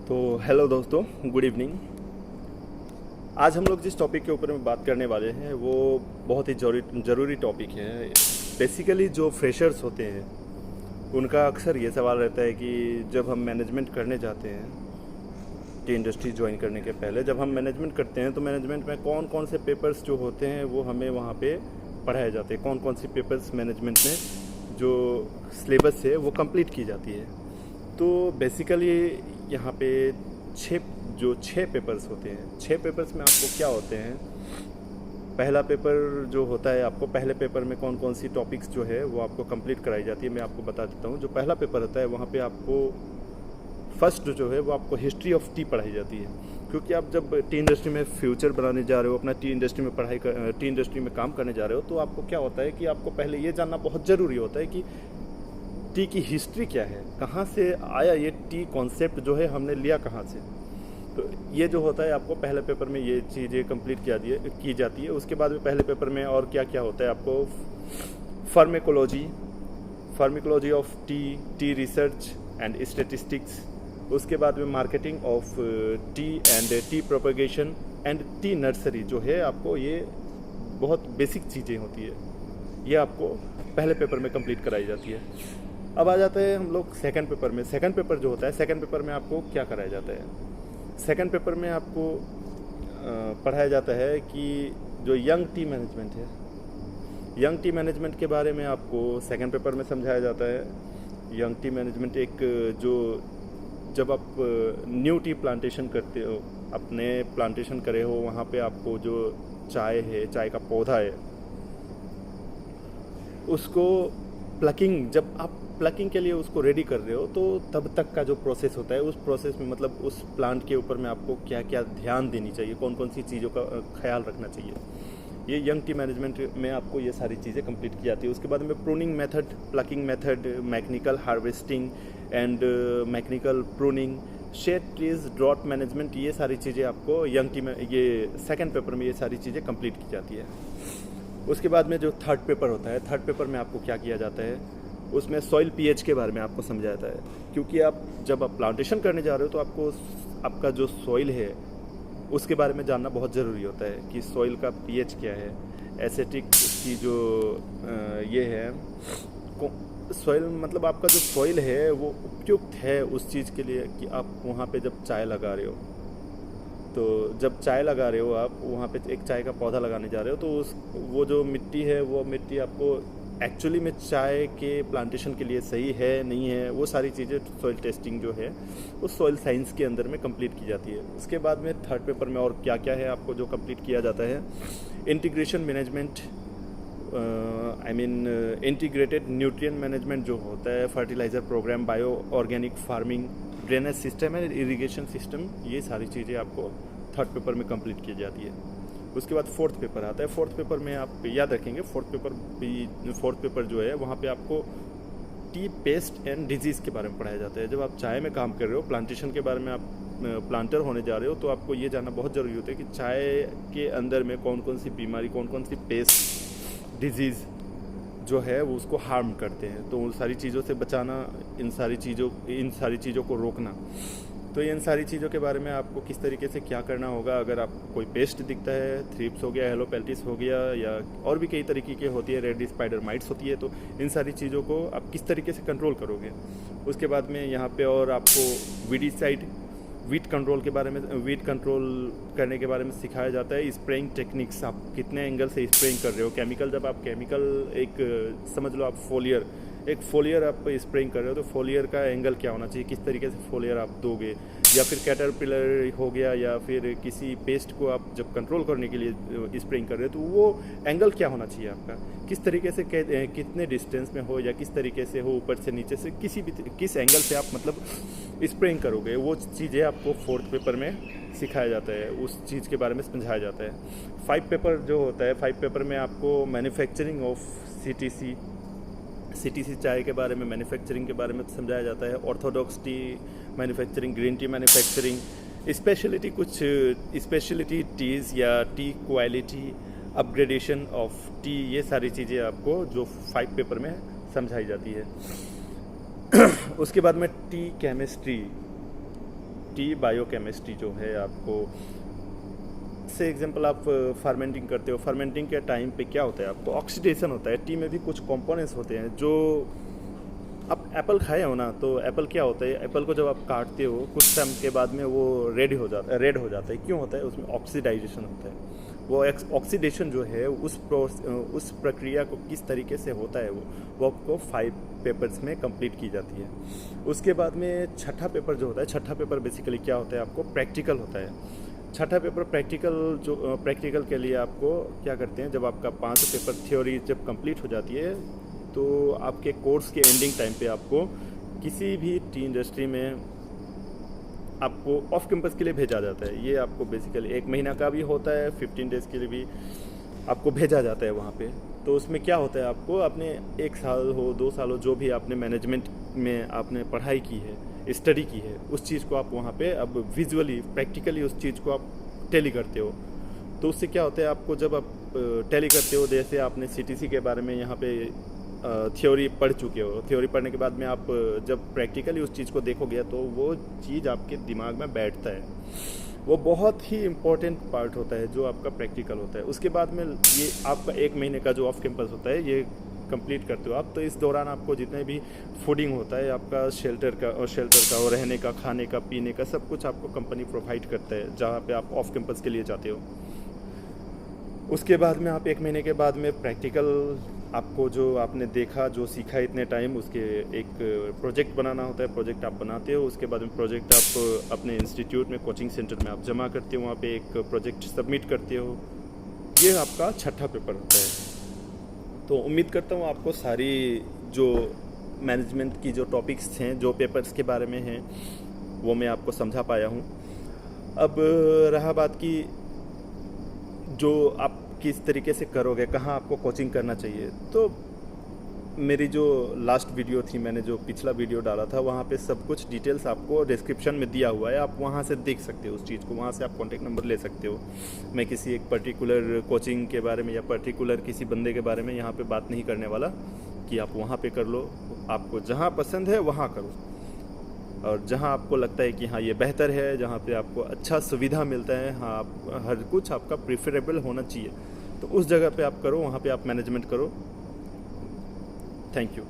तो हेलो दोस्तों, good evening. आज हम लोग जिस टॉपिक के ऊपर में बात करने वाले हैं वो बहुत ही ज़रूरी टॉपिक है। बेसिकली जो फ्रेशर्स होते हैं उनका अक्सर ये सवाल रहता है कि जब हम मैनेजमेंट करने जाते हैं, टी इंडस्ट्री ज्वाइन करने के पहले जब हम मैनेजमेंट करते हैं तो मैनेजमेंट में कौन कौन से पेपर्स जो होते हैं वो हमें वहाँ पे पढ़ाए जाते हैं, कौन कौन सी पेपर्स मैनेजमेंट में जो सिलेबस है वो कंप्लीट की जाती है। तो बेसिकली यहाँ पे छः पेपर्स होते हैं। छः पेपर्स में आपको क्या होते हैं, पहला पेपर जो होता है आपको पहले पेपर में कौन कौन सी टॉपिक्स जो है वो आपको कंप्लीट कराई जाती है, मैं आपको बता देता हूँ। जो पहला पेपर होता है वहाँ पे आपको फर्स्ट जो है वो आपको हिस्ट्री ऑफ टी पढ़ाई जाती है, क्योंकि आप जब टी इंडस्ट्री में फ्यूचर बनाने जा रहे हो, अपना टी इंडस्ट्री में टी इंडस्ट्री में काम करने जा रहे हो, तो आपको क्या होता है कि आपको पहले ये जानना बहुत ज़रूरी होता है कि टी की हिस्ट्री क्या है, कहाँ से आया ये टी कॉन्सेप्ट जो है हमने लिया कहाँ से। तो ये जो होता है आपको पहले पेपर में ये चीज़ें कंप्लीट की जाती है। उसके बाद में पहले पेपर में और क्या क्या होता है, आपको pharmacology of tea research and statistics. उसके बाद में marketing of tea and tea propagation and tea nursery जो है, आपको ये बहुत बेसिक चीज़ें होती है, ये आपको पहले पेपर में कंप्लीट कराई जाती है। अब आ जाते हैं हम लोग सेकंड पेपर में। सेकंड पेपर जो होता है, सेकंड पेपर में आपको क्या कराया जाता है, सेकंड पेपर में आपको पढ़ाया जाता है कि जो यंग टी मैनेजमेंट है, यंग टी मैनेजमेंट के बारे में आपको सेकंड पेपर में समझाया जाता है। यंग टी मैनेजमेंट एक जो जब आप न्यू टी प्लांटेशन करते हो, अपने प्लांटेशन करे हो, वहाँ पे आपको जो चाय है, चाय का पौधा है, उसको प्लकिंग, जब आप प्लकिंग के लिए उसको रेडी कर रहे हो तो तब तक का जो प्रोसेस होता है, उस प्रोसेस में मतलब उस प्लांट के ऊपर में आपको क्या क्या ध्यान देनी चाहिए, कौन कौन सी चीज़ों का ख्याल रखना चाहिए, ये यंग टी मैनेजमेंट में आपको ये सारी चीज़ें कंप्लीट की जाती है। उसके बाद में pruning method, plucking method, mechanical harvesting and mechanical pruning, shade trees, drought management, ये सारी चीज़ें आपको यंग टी में ये सेकेंड पेपर में ये सारी चीज़ें कंप्लीट की जाती है। उसके बाद में जो थर्ड पेपर होता है, थर्ड पेपर में आपको क्या किया जाता है, उसमें सॉइल पीएच के बारे में आपको समझाया जाता है, क्योंकि आप जब आप प्लांटेशन करने जा रहे हो तो आपको आपका जो सॉइल है उसके बारे में जानना बहुत ज़रूरी होता है कि सॉइल का पीएच क्या है, एसिडिक की जो ये है सॉइल, मतलब आपका जो सॉइल है वो उपयुक्त है उस चीज़ के लिए कि आप वहाँ पे जब चाय लगा रहे हो, तो जब चाय लगा रहे हो आप वहाँ पे एक चाय का पौधा लगाने जा रहे हो, तो वो जो मिट्टी है वो मिट्टी आपको एक्चुअली में चाय के प्लांटेशन के लिए सही है नहीं है, वो सारी चीज़ें सॉइल टेस्टिंग जो है वो सॉइल साइंस के अंदर में कंप्लीट की जाती है। उसके बाद में थर्ड पेपर में और क्या क्या है आपको जो कंप्लीट किया जाता है, integration management, integrated nutrient management जो होता है, fertiliser programme, bio organic farming, drainage system and irrigation system, ये सारी चीज़ें आपको थर्ड पेपर में कंप्लीट की जाती है। उसके बाद फोर्थ पेपर आता है। फोर्थ पेपर में आप याद रखेंगे, फोर्थ पेपर जो है वहाँ पे आपको टी पेस्ट एंड डिजीज़ के बारे में पढ़ाया जाता है। जब आप चाय में काम कर रहे हो, प्लांटेशन के बारे में आप प्लांटर होने जा रहे हो, तो आपको ये जानना बहुत ज़रूरी होता है कि चाय के अंदर में कौन कौन सी बीमारी, कौन कौन सी पेस्ट डिजीज़ जो है वो उसको हार्म करते हैं, तो उन सारी चीज़ों से बचाना, इन सारी चीज़ों को रोकना। तो इन सारी चीज़ों के बारे में आपको किस तरीके से क्या करना होगा, अगर आपको कोई पेस्ट दिखता है, थ्रिप्स हो गया, हेलोपेल्टिस हो गया, या और भी कई तरीके की होती है, रेड स्पाइडर माइट्स होती है, तो इन सारी चीज़ों को आप किस तरीके से कंट्रोल करोगे। उसके बाद में यहाँ पे और आपको वीडिसाइड, वीट कंट्रोल के बारे में, वीट कंट्रोल करने के बारे में सिखाया जाता है। स्प्रेइंग टेक्निक्स, आप कितने एंगल से स्प्रेइंग कर रहे हो, केमिकल, जब आप केमिकल एक समझ लो आप फोलियर आप स्प्रेइंग कर रहे हो, तो फोलियर का एंगल क्या होना चाहिए, किस तरीके से फोलियर आप दोगे, या फिर कैटरपिलर हो गया, या फिर किसी पेस्ट को आप जब कंट्रोल करने के लिए स्प्रेइंग कर रहे हो तो वो एंगल क्या होना चाहिए आपका, किस तरीके से कितने डिस्टेंस में हो, या किस तरीके से हो, ऊपर से नीचे से, किस एंगल से आप मतलब स्प्रेइंग करोगे, वो चीज़ें आपको फोर्थ पेपर में सिखाया जाता है, उस चीज़ के बारे में समझाया जाता है। फाइव पेपर जो होता है, फाइव पेपर में आपको मैन्युफैक्चरिंग ऑफ सीटीसी चाय के बारे में, मैन्युफैक्चरिंग के बारे में समझाया जाता है। Orthodox T manufacturing, green tea manufacturing, कुछ स्पेशलिटी टीज़ या T quality, upgradation of T, ये सारी चीज़ें आपको जो 5 पेपर में समझाई जाती है। उसके बाद में टी केमिस्ट्री, टी बायोकेमिस्ट्री जो है आपको से एग्जांपल आप फर्मेंटिंग करते हो, फर्मेंटिंग के टाइम पे क्या होता है आपको ऑक्सीडेशन होता है। टी में भी कुछ कंपोनेंट्स होते हैं जो आप एप्पल खाए हो ना, तो एप्पल क्या होता है, एप्पल को जब आप काटते हो कुछ टाइम के बाद में वो रेड हो जाता है। क्यों होता है? उसमें ऑक्सीडाइजेशन होता है। वो ऑक्सीडेशन जो है उस प्रक्रिया को किस तरीके से होता है वो आपको 5 पेपर्स में कंप्लीट की जाती है। उसके बाद में छठा पेपर जो होता है, छठा पेपर बेसिकली क्या होता है, आपको प्रैक्टिकल होता है। छठा पेपर प्रैक्टिकल के लिए आपको क्या करते हैं, जब आपका 5 पेपर थ्योरी जब कंप्लीट हो जाती है तो आपके कोर्स के एंडिंग टाइम पे आपको किसी भी टी इंडस्ट्री में आपको ऑफ कैंपस के लिए भेजा जाता है। ये आपको बेसिकली 1 महीना का भी होता है, 15 डेज़ के लिए भी आपको भेजा जाता है वहाँ पे। तो उसमें क्या होता है, आपको आपने 1 साल हो 2 साल हो जो भी आपने मैनेजमेंट में आपने पढ़ाई की है, स्टडी की है, उस चीज़ को आप वहाँ पे अब विजुअली प्रैक्टिकली उस चीज़ को आप टैली करते हो। तो उससे क्या होता है, आपको जब आप टैली करते हो, जैसे आपने सीटीसी के बारे में यहाँ पे थ्योरी पढ़ चुके हो, थ्योरी पढ़ने के बाद में आप जब प्रैक्टिकली उस चीज़ को देखोगे तो वो चीज़ आपके दिमाग में बैठता है। वो बहुत ही इम्पोर्टेंट पार्ट होता है जो आपका प्रैक्टिकल होता है। उसके बाद में ये आपका 1 महीने का जो ऑफ कैंपस होता है ये कंप्लीट करते हो आप। तो इस दौरान आपको जितने भी फूडिंग होता है आपका शेल्टर का और रहने का, खाने का, पीने का, सब कुछ आपको कंपनी प्रोवाइड करता है जहाँ पे आप ऑफ कैंपस के लिए जाते हो। उसके बाद में आप 1 महीने के बाद में प्रैक्टिकल आपको जो आपने देखा, जो सीखा इतने टाइम, उसके एक प्रोजेक्ट बनाना होता है। प्रोजेक्ट आप बनाते हो, उसके बाद में प्रोजेक्ट आप अपने इंस्टीट्यूट में, कोचिंग सेंटर में आप जमा करते हो, वहाँ पे एक प्रोजेक्ट सबमिट करते हो। ये आपका छठा पेपर होता है। तो उम्मीद करता हूँ आपको सारी जो मैनेजमेंट की जो टॉपिक्स हैं, जो पेपर्स के बारे में हैं, वो मैं आपको समझा पाया हूँ। अब रहा बात की जो आप किस तरीके से करोगे, कहाँ आपको कोचिंग करना चाहिए, तो मेरी जो लास्ट वीडियो थी, मैंने जो पिछला वीडियो डाला था, वहाँ पे सब कुछ डिटेल्स आपको डिस्क्रिप्शन में दिया हुआ है। आप वहाँ से देख सकते हो उस चीज़ को, वहाँ से आप कॉन्टैक्ट नंबर ले सकते हो। मैं किसी एक पर्टिकुलर कोचिंग के बारे में या पर्टिकुलर किसी बंदे के बारे में यहाँ पे बात नहीं करने वाला कि आप वहाँ पे कर लो। आपको जहाँ पसंद है वहाँ करो, और जहाँ आपको लगता है कि हाँ ये बेहतर है, जहाँ पे आपको अच्छा सुविधा मिलता है, हाँ आप हर कुछ आपका प्रिफरेबल होना चाहिए, तो उस जगह पे आप करो, वहाँ पे आप मैनेजमेंट करो। Thank you.